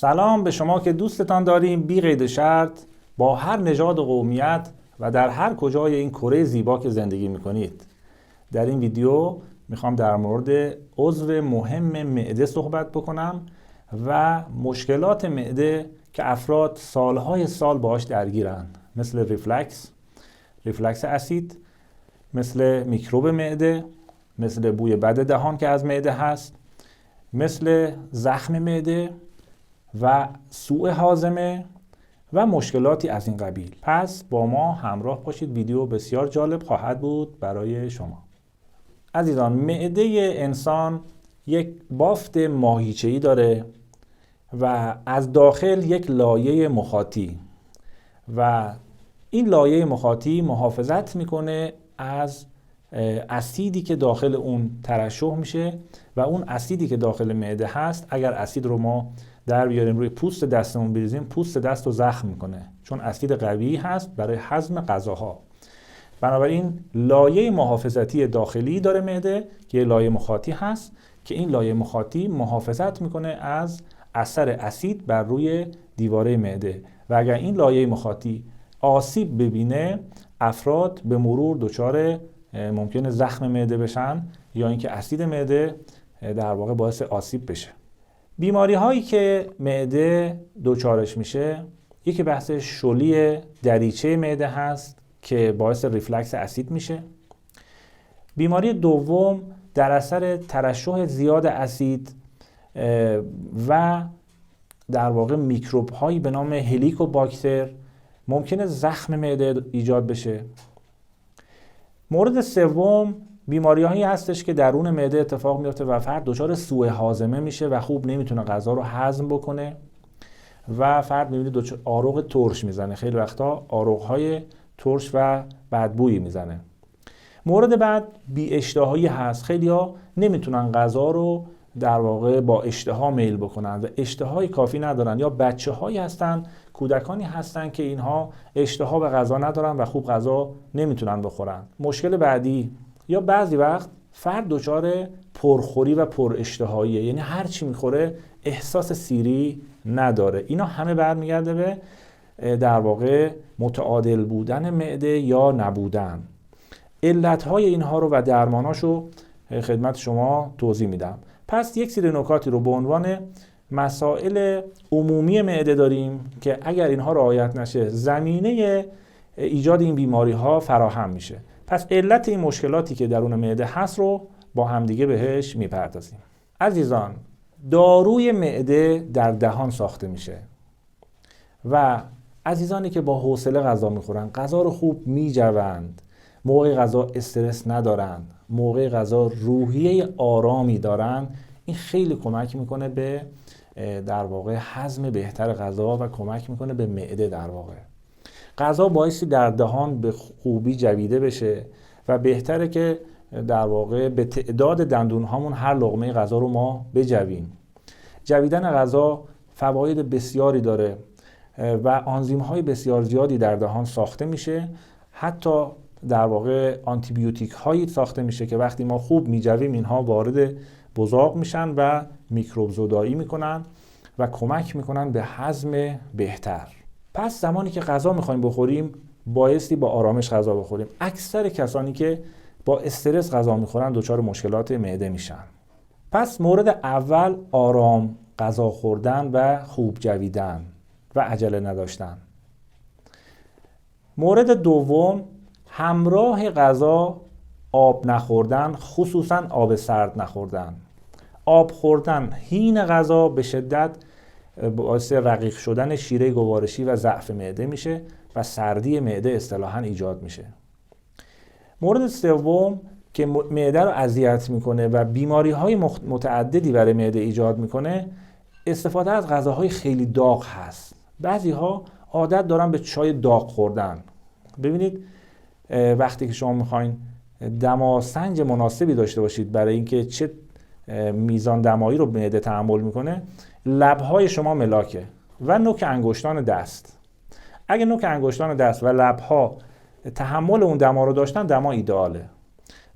سلام به شما که دوستتان داریم بی قید شرط با هر نژاد و قومیت و در هر کجای این کره زیبا که زندگی میکنید. در این ویدیو میخوام در مورد عضو مهم معده صحبت بکنم و مشکلات معده که افراد سالهای سال باهاش درگیرن، مثل ریفلکس اسید، مثل میکروب معده، مثل بوی بد دهان که از معده هست، مثل زخم معده و سوء هاضمه و مشکلاتی از این قبیل. پس با ما همراه باشید، ویدیو بسیار جالب خواهد بود برای شما. عزیزان، معده انسان یک بافت ماهیچه‌ای داره و از داخل یک لایه مخاطی و این لایه مخاطی محافظت میکنه از اسیدی که داخل اون ترشح میشه و اون اسیدی که داخل معده هست، اگر اسید رو ما در بیاریم روی پوست دستمون بریزیم، پوست دست رو زخم میکنه، چون اسید قوی هست برای هضم غذاها. بنابراین لایه محافظتی داخلی داره معده که یه لایه مخاطی هست که این لایه مخاطی محافظت میکنه از اثر اسید بر روی دیواره معده و اگر این لایه مخاطی آسیب ببینه، افراد به مرور دچار ممکنه زخم معده بشن یا اینکه اسید معده در واقع باعث آسیب بشه. بیماری هایی که معده دچارش میشه، یکی بحث شلی دریچه معده هست که باعث ریفلکس اسید میشه. بیماری دوم در اثر ترشح زیاد اسید و در واقع میکروب هایی به نام هلیکوباکتر ممکنه زخم معده ایجاد بشه. مورد سوم بیماری هایی هستش که درون معده اتفاق میفته و فرد دچار سوء هاضمه میشه و خوب نمیتونه غذا رو هضم بکنه و فرد میبینید آروغ ترش میزنه، خیلی وقتا آروغ های ترش و بدبویی میزنه. مورد بعد بی اشتهایی هست، خیلی ها نمیتونن غذا رو در واقع با اشتها میل بکنن و اشتهای کافی ندارن، یا بچه هایی هستن، کودکانی هستن که اینها اشتها به غذا ندارن و خوب غذا نمیتونن بخورن. مشکل بعدی، یا بعضی وقت فرد دچار پرخوری و پر اشتهاییه، یعنی هر چی میخوره احساس سیری نداره. اینا همه برمیگرده به در واقع متعادل بودن معده یا نبودن. علتهای اینها رو و درماناشو خدمت شما توضیح میدم. پس یک سری نکاتی رو به عنوان مسائل عمومی معده داریم که اگر اینها رعایت نشه زمینه ایجاد این بیماری ها فراهم میشه. پس علت این مشکلاتی که درون معده هست رو با همدیگه بهش میپردازیم. عزیزان، داروی معده در دهان ساخته میشه و عزیزانی که با حوصله غذا میخورن، غذا رو خوب میجوند، موقع غذا استرس ندارن، موقع غذا روحیه آرامی دارن، این خیلی کمک میکنه به در واقع هضم بهتر غذا و کمک میکنه به معده. در واقع غذا بایستی در دهان به خوبی جویده بشه و بهتره که در واقع به تعداد دندون هامون هر لقمه غذا رو ما بجویم. جویدن غذا فواید بسیاری داره و آنزیم های بسیار زیادی در دهان ساخته میشه، حتی در واقع آنتی بیوتیک هایی ساخته میشه که وقتی ما خوب میجویم اینها وارد بزاق میشن و میکروب زدایی میکنن و کمک میکنن به هضم بهتر. پس زمانی که غذا میخوایم بخوریم بایستی با آرامش غذا بخوریم. اکثر کسانی که با استرس غذا میخورن دچار مشکلات معده میشن. پس مورد اول آرام غذا خوردن و خوب جویدن و عجله نداشتن. مورد دوم همراه غذا آب نخوردن، خصوصا آب سرد نخوردن. آب خوردن حین غذا به شدت باعث رقیق شدن شیره گوارشی و ضعف معده میشه و سردی معده اصطلاحاً ایجاد میشه. مورد سوم که معده رو اذیت میکنه و بیماری‌های متعددی برای معده ایجاد میکنه، استفاده از غذاهای خیلی داغ هست. بعضی‌ها عادت دارن به چای داغ خوردن. ببینید وقتی که شما میخواین دماسنج مناسبی داشته باشید برای اینکه چه میزان دمایی رو معده تحمل میکنه، لبهای شما ملاکه و نوک انگشتان دست. اگه نوک انگشتان دست و لبها تحمل اون دما رو داشتن، دما ایدئاله.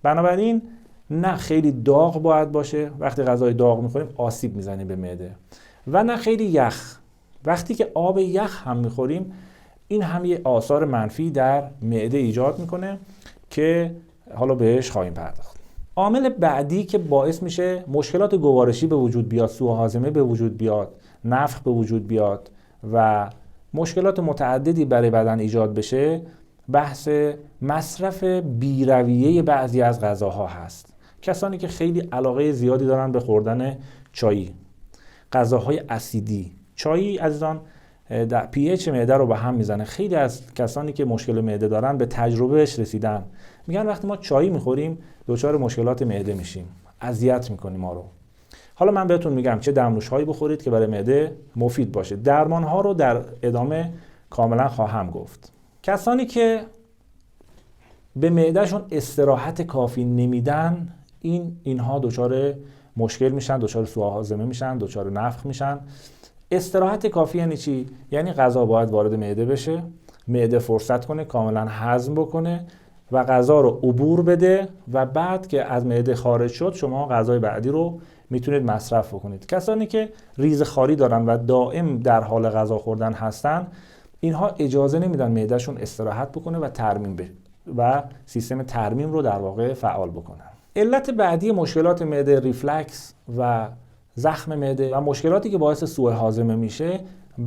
بنابراین نه خیلی داغ باید باشه، وقتی غذای داغ میخوریم آسیب میزنه به معده، و نه خیلی یخ. وقتی که آب یخ هم میخوریم این هم یه آثار منفی در معده ایجاد میکنه که حالا بهش خواهیم پرداخت. عامل بعدی که باعث میشه مشکلات گوارشی به وجود بیاد، سوء هاضمه به وجود بیاد، نفخ به وجود بیاد و مشکلات متعددی برای بدن ایجاد بشه، بحث مصرف بی‌رویه بعضی از غذاها هست. کسانی که خیلی علاقه زیادی دارن به خوردن چای، غذاهای اسیدی. چای عزیزان در پی اچ معده رو به هم میزنه. خیلی از کسانی که مشکل معده دارن به تجربهش رسیدن، میگن وقتی ما چای میخوریم دچار مشکلات معده میشیم، اذیت میکنیم ما رو. حالا من بهتون میگم چه دمنوش هایی بخورید که برای معده مفید باشه. درمان ها رو در ادامه کاملا خواهم گفت. کسانی که به معدهشون استراحت کافی نمیدن، اینها دچار مشکل میشن، دچار سوء هاضمه میشن، دچار نفخ میشن. استراحت کافی یعنی چی؟ یعنی غذا باید وارد معده بشه، معده فرصت کنه کاملا هضم بکنه و غذا رو عبور بده و بعد که از معده خارج شد شما غذای بعدی رو میتونید مصرف بکنید. کسانی که ریزخواری دارن و دائم در حال غذا خوردن هستن، اینها اجازه نمیدن معدهشون استراحت بکنه و ترمیم بشه و سیستم ترمیم رو در واقع فعال بکنن. علت بعدی مشکلات معده ریفلکس و زخم معده و مشکلاتی که باعث سوء هاضمه میشه،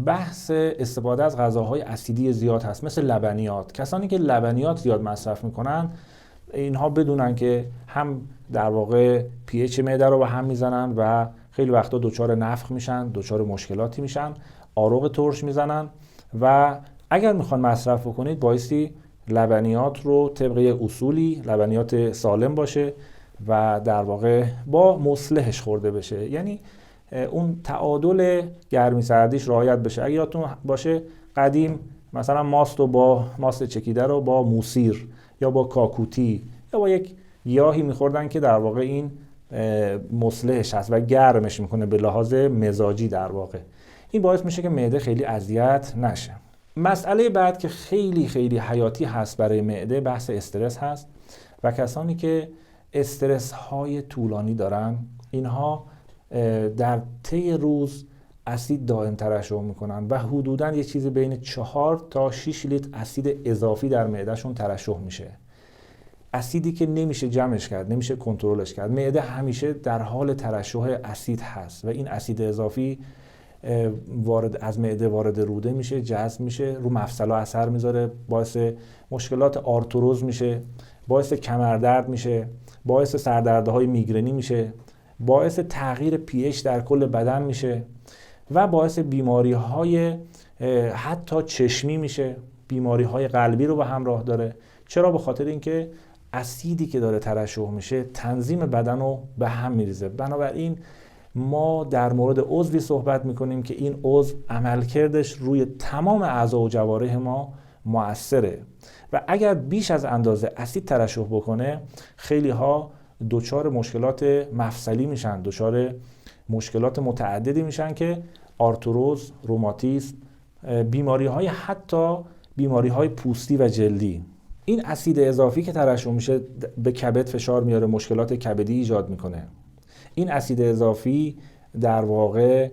بحث استفاده از غذاهای اسیدی زیاد هست، مثل لبنیات. کسانی که لبنیات زیاد مصرف میکنن اینها بدونن که هم در واقع پی اچ معده رو به هم میزنن و خیلی وقتا دچار نفخ میشن، دچار مشکلاتی میشن، آروغ ترش میزنن و اگر میخوان مصرف بکنید بایستی لبنیات رو طبق اصولی لبنیات سالم باشه و در واقع با مصلحش خورده بشه، یعنی اون تعادل گرمی سردیش رعایت بشه. اگه یادتون باشه قدیم مثلا ماست چکیده رو با موسیر یا با کاکوتی یا با یک گیاهی میخوردن که در واقع این مصلحش هست و گرمش میکنه به لحاظ مزاجی. در واقع این باعث میشه که معده خیلی اذیت نشه. مسئله بعد که خیلی خیلی حیاتی هست برای معده بحث استرس هست و کسانی که استرس های طولانی دارن اینها در طی روز اسید دائم ترشح میکنن و حدوداً یه چیزی بین 4 تا 6 لیتر اسید اضافی در معدهشون ترشح میشه. اسیدی که نمیشه جمعش کرد، نمیشه کنترلش کرد. معده همیشه در حال ترشح اسید هست و این اسید اضافی از معده وارد روده میشه، جذب میشه، رو مفصل‌ها اثر میذاره، باعث مشکلات آرتروز میشه، باعث کمردرد میشه، باعث سردردهای میگرنی میشه، باعث تغییر پی اچ در کل بدن میشه و باعث بیماری‌های حتی چشمی میشه، بیماری‌های قلبی رو به همراه داره. چرا؟ به خاطر اینکه اسیدی که داره ترشح میشه تنظیم بدن رو به هم میریزه. بنابراین ما در مورد عضوی صحبت میکنیم که این عضو عملکردش روی تمام اعضا و جوارح ما مؤثره و اگر بیش از اندازه اسید ترشح بکنه خیلی ها دچار مشکلات مفصلی میشن، دچار مشکلات متعددی میشن که آرتروز، روماتیسم، بیماری‌های حتی بیماری‌های پوستی و جلدی. این اسید اضافی که ترشح میشه به کبد فشار میاره، مشکلات کبدی ایجاد میکنه. این اسید اضافی در واقع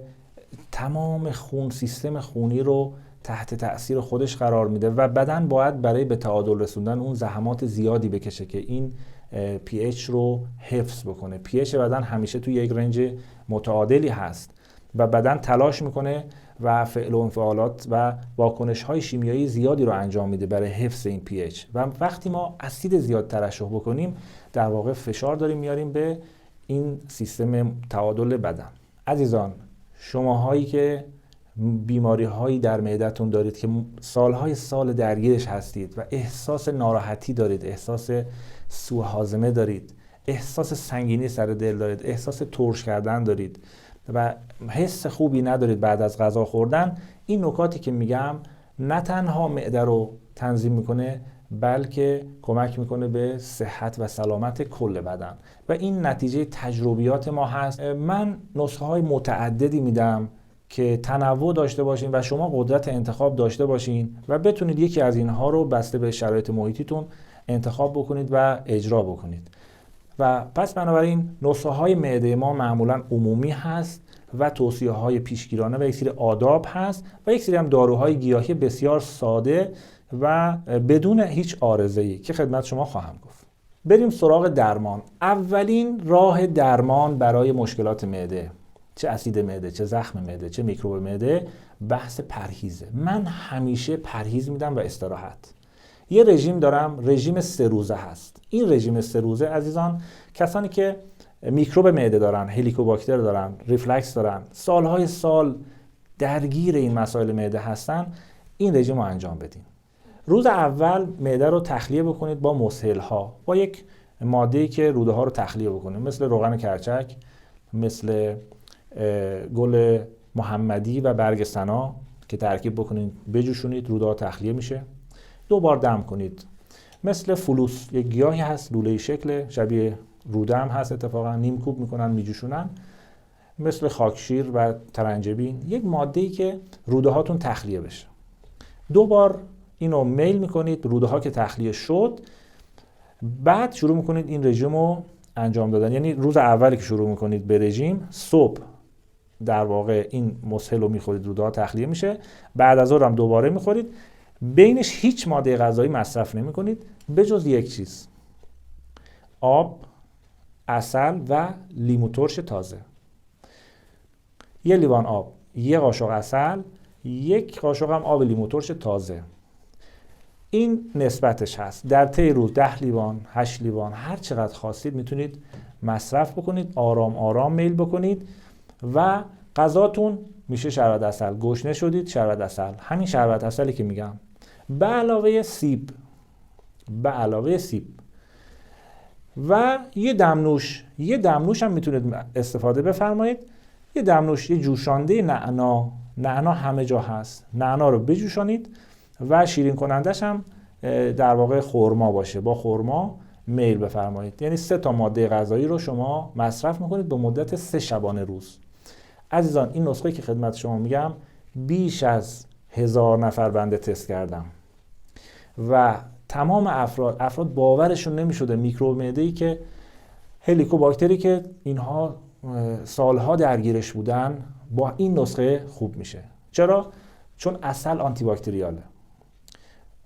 تمام سیستم خونی رو تحت تأثیر خودش قرار میده و بدن باید برای به تعادل رسوندن اون زحمات زیادی بکشه که این پی اچ رو حفظ بکنه. پی اچ بدن همیشه توی یک رنج متعادلی هست و بدن تلاش میکنه و فعل و انفعالات و واکنش‌های شیمیایی زیادی رو انجام میده برای حفظ این پی اچ و وقتی ما اسید زیاد ترشح بکنیم در واقع فشار داریم میاریم به این سیستم تعادل بدن. عزیزان، شماهایی که بیماری‌هایی در معده‌تون دارید که سالهای سال درگیرش هستید و احساس ناراحتی دارید، احساس سوء هاضمه دارید، احساس سنگینی سر دل دارید، احساس ترش کردن دارید و حس خوبی ندارید بعد از غذا خوردن، این نکاتی که میگم نه تنها معده رو تنظیم میکنه بلکه کمک میکنه به صحت و سلامت کل بدن و این نتیجه تجربیات ما هست. من نسخه های متعددی میدم که تنوع داشته باشین و شما قدرت انتخاب داشته باشین و بتونید یکی از اینها رو بسته به شرایط محیطیتون انتخاب بکنید و اجرا بکنید. و پس بنابراین نسخه های معده ما معمولا عمومی هست و توصیه های پیشگیرانه و یک سری آداب هست و یک سری هم داروهای گیاهی بسیار ساده و بدون هیچ عارضه‌ای که خدمت شما خواهم گفت. بریم سراغ درمان. اولین راه درمان برای مشکلات معده، چه اسید معده، چه زخم معده، چه میکروب معده، بحث پرهیزه. من همیشه پرهیز میدم و استراحت. یه رژیم دارم، رژیم 3 روزه هست. این رژیم 3 روزه عزیزان، کسانی که میکروب معده دارن، هلیکوباکتر دارن، ریفلکس دارن، سالهای سال درگیر این مسائل معده هستن، این رژیم رو انجام بدین. روز اول معده رو تخلیه بکنید با مسهل‌ها، با یک ماده‌ای که روده ها رو تخلیه بکنه، مثل روغن کرچک، مثل گل محمدی و برگ سنا که ترکیب بکنید، بجوشونید، روده ها تخلیه میشه. 2 بار دم کنید. مثل فلوس، یک گیاهی هست لوله‌ای شکل، شبیه روده هم هست، اتفاقا نیم کوب میکنن میجوشونن، مثل خاکشیر و ترنجبین، یک ماده‌ای که روده هاتون تخلیه بشه. 2 بار اینو میل میکنید، روده ها که تخلیه شد، بعد شروع میکنید این رژیم رو انجام دادن. یعنی روز اولی که شروع میکنید به رژیم، صبح در واقع این مسهل رو میخورید، روده ها تخلیه میشه، بعد از ظهر هم دوباره میخورید، بینش هیچ ماده غذایی مصرف نمیکنید بجز یک چیز: آب، عسل و لیمو ترش تازه. 1 لیوان آب، 1 قاشق عسل، 1 قاشق هم آب لیمو ترش تازه. این نسبتش هست. در طی روز 10 لیوان، 8 لیوان، هر چقدر خواستید میتونید مصرف بکنید. آرام آرام میل بکنید و غذاتون میشه شربت عسل. گشنه شدید، شربت عسل، همین شربت عسلی که میگم، به علاوه سیب، و یه دمنوش هم میتونید استفاده بفرمایید. یه دمنوش، یه جوشانده نعنا همه جا هست، نعنا رو بجوشانید و شیرین کنندش هم در واقع خرما باشه، با خرما میل بفرمایید. یعنی 3 تا ماده غذایی رو شما مصرف میکنید به مدت 3 شبانه روز. عزیزان، این نسخه که خدمت شما میگم بیش از 1000 نفر بنده تست کردم و تمام افراد باورشون نمیشده میکروب معده‌ای که هلیکوباکتری که اینها سالها درگیرش بودن با این نسخه خوب میشه. چرا؟ چون عسل آنتی باکتریاله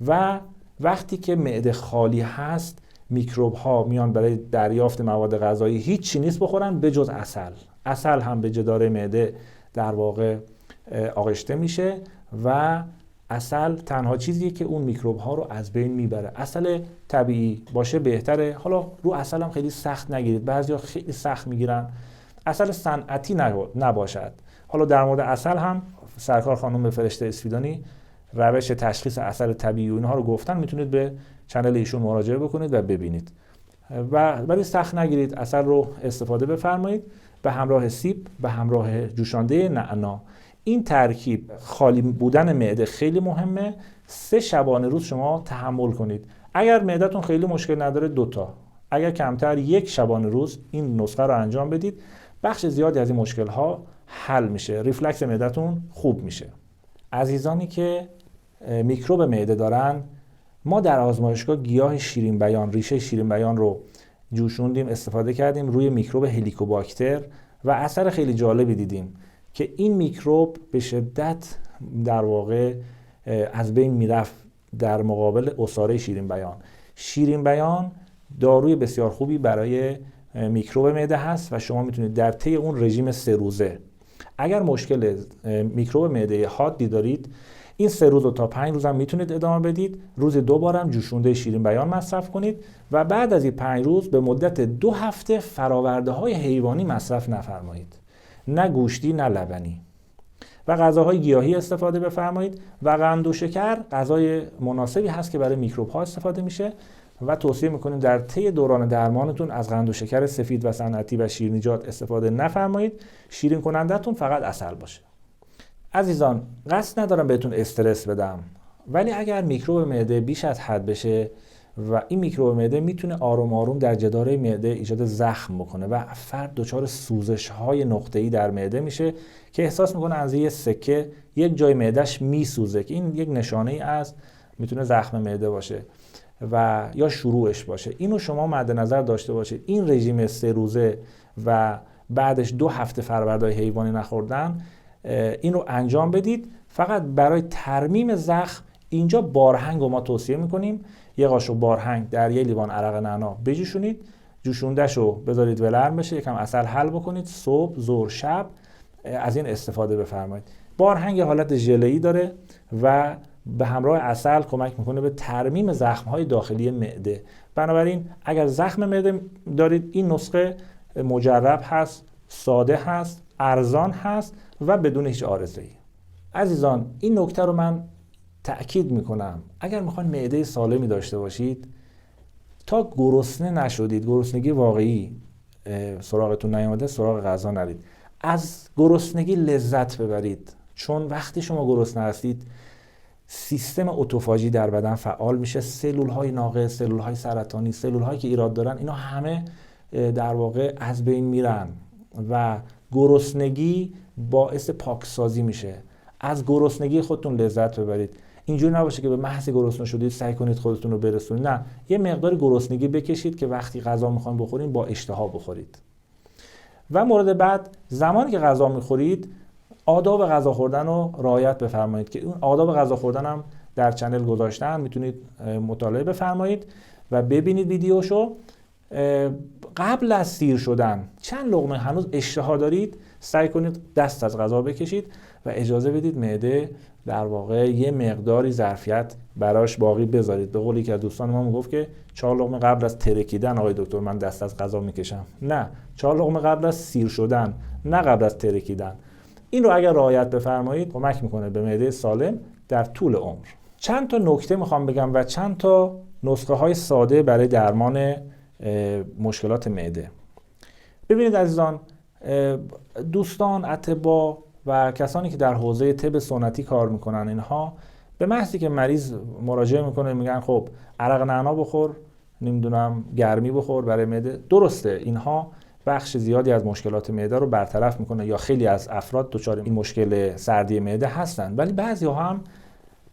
و وقتی که معده خالی هست، میکروب ها میان برای دریافت مواد غذایی، هیچ چی نیست بخورن به جز عسل. عسل هم به جدار معده در واقع آغشته میشه و عسل تنها چیزیه که اون میکروب ها رو از بین میبره. عسل طبیعی باشه بهتره. حالا رو عسل هم خیلی سخت نگیرید، بعضیا خیلی سخت میگیرن. عسل صنعتی نباشد. حالا در مورد عسل هم سرکار خانم فرشته اسفیدانی روش تشخیص عسل طبیعی و اینها رو گفتن، میتونید به چنل ایشون مراجعه بکنید و ببینید. ولی سخت نگیرید، عسل رو استفاده بفرمایید به همراه سیب، به همراه جوشانده نعنا. این ترکیب خالی بودن معده خیلی مهمه. 3 شبانه روز شما تحمل کنید. اگر معدتون خیلی مشکل نداره 2 تا، اگر کمتر 1 شبانه روز این نسخه رو انجام بدید، بخش زیادی از این مشکل ها حل میشه، ریفلکس معدتون خوب میشه. عزیزانی که میکروب معده دارن، ما در آزمایشگاه گیاه شیرین بیان، ریشه شیرین بیان رو جوشوندیم، استفاده کردیم روی میکروب هلیکوباکتر و اثر خیلی جالبی دیدیم که این میکروب به شدت در واقع از بین میرفت در مقابل عصاره شیرین بیان. شیرین بیان داروی بسیار خوبی برای میکروب معده هست و شما میتونید در طی اون رژیم 3 روزه، اگر مشکل میکروب معده حادی دارید، این 3 روز تا 5 روز هم میتونید ادامه بدید. روز 2 بار هم جوشونده شیرین بیان مصرف کنید و بعد از این 5 روز به مدت 2 هفته فراورده های حیوانی مصرف نفرمایید، نه گوشتی نه لبنی، و غذاهای گیاهی استفاده بفرمایید. و قند و شکر غذای مناسبی هست که برای میکروب ها استفاده میشه و توصیه میکنیم در طی دوران درمانتون از قند و شکر سفید و صنعتی و شیرینیجات استفاده نفرمایید. شیرین کنندتون فقط عسل باشه. عزیزان، قصد ندارم بهتون استرس بدم، ولی اگر میکروب معده بیش از حد بشه و این میکروب معده میتونه آروم آروم در جداره معده ایجاد زخم بکنه و فرد دچار سوزش‌های نقطه‌ای در معده میشه که احساس میکنه از یه سکه یک جای معدهش میسوزه، که این یک نشانه ای از میتونه زخم معده باشه. و یا شروعش باشه. اینو شما مد نظر داشته باشید. این رژیم 3 روزه و بعدش 2 هفته فرآوردهای حیوانی نخوردن، این رو انجام بدید. فقط برای ترمیم زخم اینجا بارهنگ رو ما توصیه میکنیم. یه قاشق بارهنگ در یه لیوان عرق نعنا بجوشونید، جوشوندش رو بذارید ولرم بشه، یکم عسل حل بکنید، صبح، ظهر، شب از این استفاده بفرمایید. بارهنگ حالت ژله‌ای داره و به همراه عسل کمک میکنه به ترمیم زخم‌های داخلی معده. بنابراین اگر زخم معده دارید، این نسخه مجرب هست، ساده هست، ارزان هست و بدون هیچ عارضه‌ای. عزیزان، این نکته رو من تأکید میکنم. اگر میخواین معده سالمی داشته باشید، تا گرسنه نشدید، گرسنگی واقعی سراغتون نیامده، سراغ غذا نرید. از گرسنگی لذت ببرید، چون وقتی شما گرسنه هستید سیستم اتوفاژی در بدن فعال میشه. سلول‌های ناقص، سلول‌های سرطانی، سلول‌هایی که ایراد دارن، اینا همه در واقع از بین میرن و گرسنگی باعث پاکسازی میشه. از گرسنگی خودتون لذت ببرید. اینجوری نباشه که به محض گرسنه شدید سعی کنید خودتون رو برسونید. نه، یه مقدار گرسنگی بکشید که وقتی غذا میخواین بخورید با اشتها بخورید. و مورد بعد، زمانی که غذا میخورید آداب غذا خوردن رو رعایت بفرمایید که اون آداب غذا خوردن هم در چنل گذاشتن، میتونید مطالعه بفرمایید و ببینید ویدیوشو. قبل از سیر شدن چند لقمه هنوز اشتها دارید، سعی کنید دست از غذا بکشید و اجازه بدید معده در واقع یه مقداری ظرفیت براش باقی بذارید. به قولی که از دوستان ما میگفت که 4 لقمه قبل از ترکیدن آقای دکتر من دست از غذا میکشم. نه، 4 لقمه قبل از سیر شدن، نه قبل از ترکیدن. این رو اگر رعایت بفرمایید کمک میکنه به معده سالم در طول عمر. چند تا نکته میخوام بگم و چند تا نسخه های ساده برای درمان مشکلات معده. ببینید عزیزان، دوستان، اطباء و کسانی که در حوزه طب سنتی کار میکنن، اینها به محضی که مریض مراجعه میکنه میگن خب عرق نعنا بخور، نمیدونم گرمی بخور برای معده. درسته، اینها بخش زیادی از مشکلات معده رو برطرف میکنه یا خیلی از افراد دچار این مشکل سردی معده هستن، ولی بعضی‌ها هم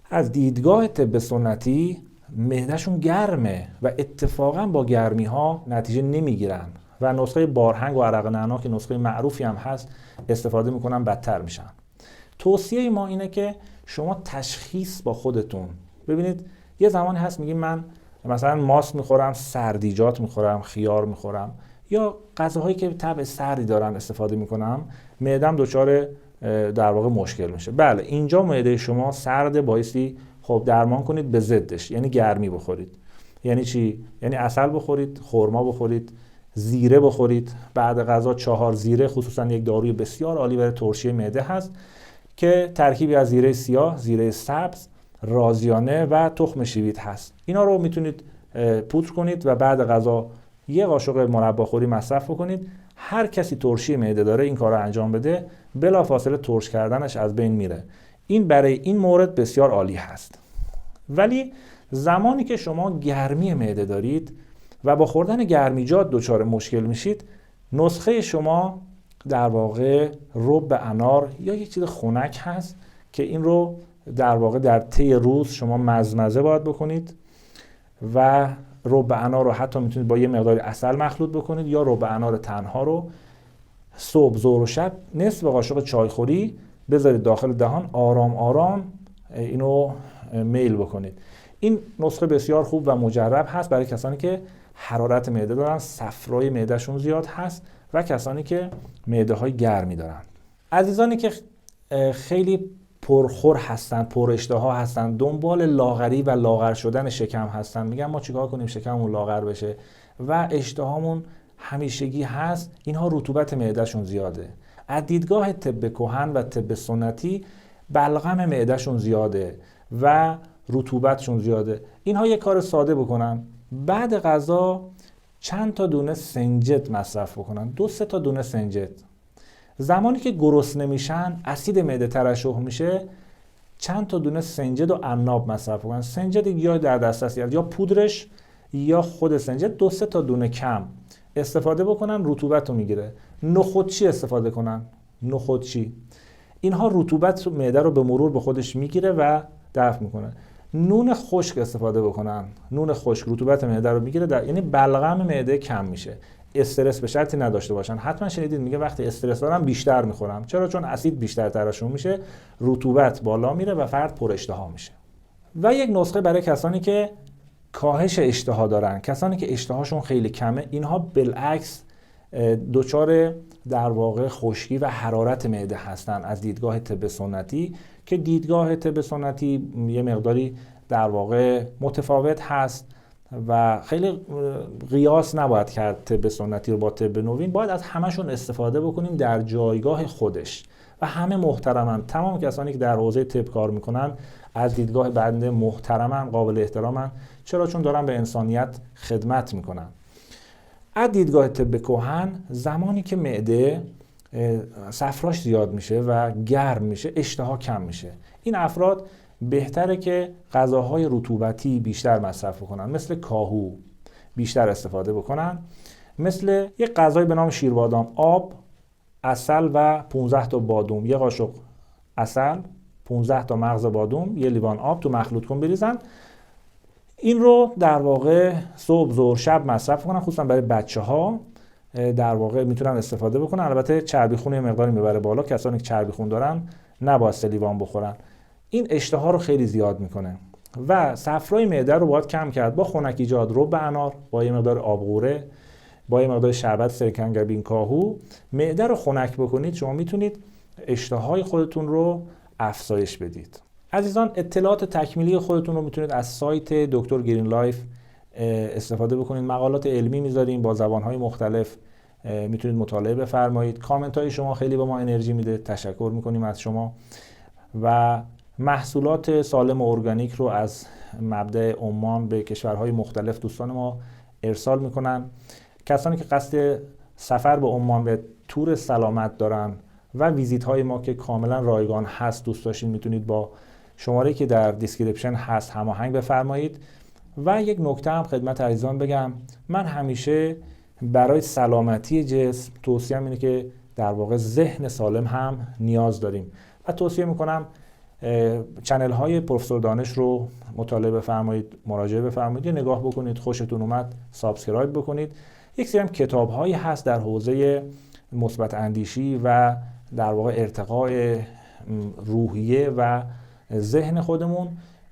از دیدگاه طب سنتی معدهشون گرمه و اتفاقا با گرمی ها نتیجه نمیگیرن و نسخه بارهنگ و عرق نعنا که نسخه معروفی هم هست استفاده میکنن، بدتر میشن. توصیه ما اینه که شما تشخیص با خودتون ببینید. یه زمانی هست میگیم من مثلا ماست میخورم، سردیجات میخورم، خیار میخورم یا غذاهایی که طبع سردی دارن استفاده میکنم، معدم دچار در واقع مشکل میشه. بله، اینجا معده شما سرده، بایستی خب درمان کنید به ضدش، یعنی گرمی بخورید. یعنی چی؟ یعنی عسل بخورید، خرما بخورید، زیره بخورید. بعد غذا 4 زیره، خصوصا یک داروی بسیار عالی برای ترشی معده هست که ترکیبی از زیره سیاه، زیره سبز، رازیانه و تخم شیویت هست. اینا رو میتونید پودر کنید و بعد غذا یه قاشق مرباخوری مصرف بکنید. هر کسی ترشی معده داره این کار رو انجام بده، بلافاصله ترش کردنش از بین میره. این برای این مورد بسیار عالی هست. ولی زمانی که شما گرمی معده دارید و با خوردن گرمیجات دچار مشکل میشید، نسخه شما در واقع رب انار یا یک چیز خنک هست که این رو در واقع در طی روز شما مزمزه باید بکنید و رب انار رو حتی میتونید با یه مقدار عسل مخلوط بکنید یا رب انار تنها رو صبح، ظهر و شب نصف قاشق چایخوری بذارید داخل دهان، آرام آرام اینو میل بکنید. این نسخه بسیار خوب و مجرب هست برای کسانی که حرارت معده دارن، صفرای معدهشون زیاد هست و کسانی که معده های گرمی دارن. عزیزانی که خیلی پرخور هستن، پر اشتها هستن، دنبال لاغری و لاغر شدن شکم هستن، میگن ما چیکار کنیم شکممون لاغر بشه و اشتهامون همیشگی هست، اینها رطوبت معدهشون زیاده. از دیدگاه طب کهن و طب سنتی بلغم معدهشون زیاده و رطوبتشون زیاده. اینها یک کار ساده بکنن، بعد غذا چند تا دونه سنجد مصرف بکنن، 2-3 تا دونه سنجد. زمانی که گرسنه میشن، اسید معده ترشح میشه، چند تا دونه سنجد و عناب مصرف کنن. سنجد یا در دسترس یا پودرش یا خود سنجد 2-3 تا دونه کم استفاده بکنن، رطوبت رو میگیره. نخودچی استفاده کنن، نخودچی. اینها رطوبت معده رو به مرور به خودش میگیره و دفع میکنه. نون خشک استفاده بکنن. نون خشک رطوبت معده رو میگیره، یعنی بلغم معده کم میشه. استرس به شرطی نداشته باشن. حتما شنیدید میگه وقتی استرس دارم بیشتر میخورم. چرا؟ چون اسید بیشتر ترشح میشه، رطوبت بالا میره و فرد پر اشتها میشه. و یک نسخه برای کسانی که کاهش اشتها دارن، کسانی که اشتهاشون خیلی کمه، اینها بالعکس دچار در واقع خشکی و حرارت معده هستن از دیدگاه طب سنتی، که دیدگاه طب سنتی یه مقداری در واقع متفاوت هست و خیلی قیاس نباید کرد طب سنتی رو با طب نوین. باید از همشون استفاده بکنیم در جایگاه خودش و همه محترمن. تمام کسانی که در حوزه طب کار میکنن از دیدگاه بنده محترمن، قابل احترامن. چرا؟ چون دارن به انسانیت خدمت میکنن. از دیدگاه طب کهن، زمانی که معده صفراش زیاد میشه و گرم میشه، اشتها کم میشه. این افراد بهتره که غذاهای رطوبتی بیشتر مصرف کنن، مثل کاهو بیشتر استفاده بکنن، مثل یک غذای به نام شیربادام، آب، عسل و 15 تا بادوم، یه قاشق عسل، 15 تا مغز بادوم، یه لیوان آب تو مخلوط کن بریزن. این رو در واقع صبح، ظهر، شب مصرف کنن، خصوصا برای بچه‌ها در واقع میتونن استفاده بکنن. البته چربی خون یه مقداری میبره بالا، کسانی که چربی خون دارن نباید 3 لیوان بخورن. این اشتها رو خیلی زیاد میکنه و صفرای معده رو باید کم کرد با خنکیجات، رب انار، با یه مقدار آبغوره، با یه مقدار شربت سرکنگبین کاهو. معده رو خنک بکنید، شما میتونید اشتهای خودتون رو افزایش بدید. عزیزان، اطلاعات تکمیلی خودتون رو میتونید از سایت دکتر گرین لایف استفاده بکنید. مقالات علمی میذاریم با زبانهای مختلف، میتونید مطالعه بفرمایید. کامنت های شما خیلی به ما انرژی میده، تشکر میکنیم از شما. و محصولات سالم و ارگانیک رو از مبدأ عمان به کشورهای مختلف دوستان ما ارسال میکنن. کسانی که قصد سفر به عمان به تور سلامت دارن و ویزیت های ما که کاملا رایگان هست دوست داشتین، میتونید با شماره که در دیسکریپشن هست هماهنگ بفرمایید. و یک نکته هم خدمت عزیزان بگم، من همیشه برای سلامتی جسم توصیه‌ام اینه که در واقع ذهن سالم هم نیاز داریم و توصیه میکنم چنل های پروفسور دانش رو مطالعه بفرمایید، مراجعه بفرمایید، یه نگاه بکنید، خوشتون اومد سابسکرایب بکنید. یک سری هم کتاب هایی هست در حوزه مثبت اندیشی و در واقع ارتقاء روحیه و ذهن خودمون.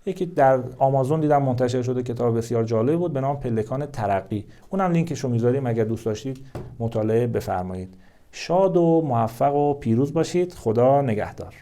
یکی در آمازون دیدم منتشر شده، کتاب بسیار جالب بود به نام پلکان ترقی. اونم لینکش رو میذاریم، اگر دوست داشتید مطالعه بفرمایید. شاد و موفق و پیروز باشید. خدا نگهدار.